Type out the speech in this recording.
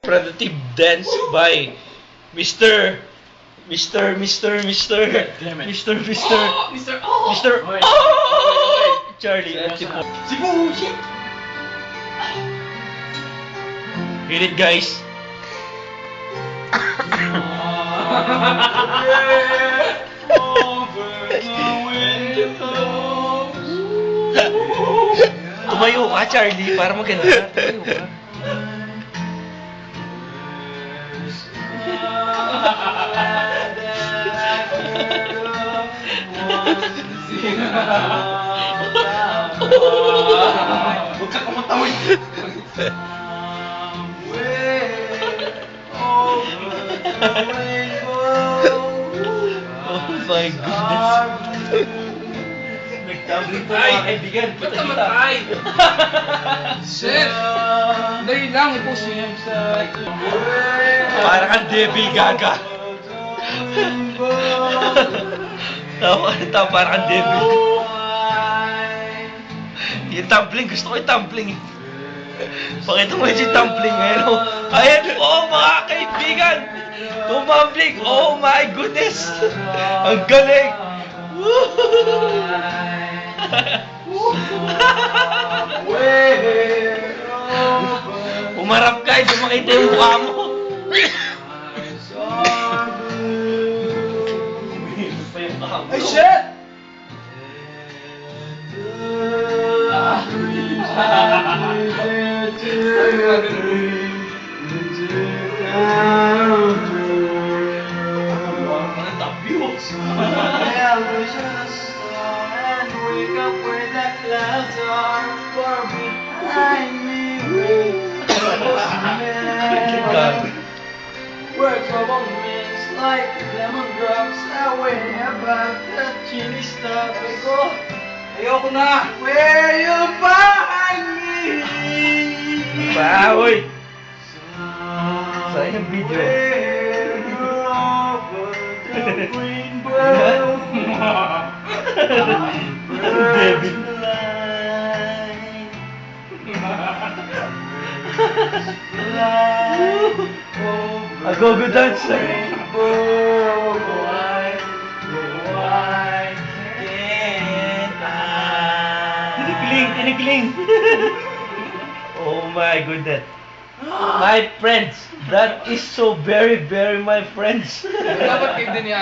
Productive dance by Mr. Mr. Mr. Mr. Damn it. Mr. Mr. Mr. Oh! Mr. Okay. Oh! Charlie at Seryoso Tipo. na. Cebu! Shit! Hit it, guys. Tumayo ka, Charlie, para maganda. Tumayo ka. Huwag ka kumatawid! Oh my goodness. Nagtabling po Ay, mga kaibigan. ba't namatay? Shit! Dali lang, i-post niyo yan sa... Para kang devil gaga. Tawa, para kang devil. Yung tumbling, gusto ko yung tumbling. Pakita mo yung tumbling ngayon. Ayan, oh mga kaibigan! Tumambling! Oh my goodness! Ang galing! Umarap ka, hindi makita yung mukha mo. Ay, shit! Words of omens like lemon drops away above the chili stuff. Ayoko na! Where you find me? Bahoy! Saan yung video? Where over the rainbow. Devil. Agogo dancer. Tinikling. Oh my goodness. My friends, that is so very, very my friends. Dapat kayo din yan.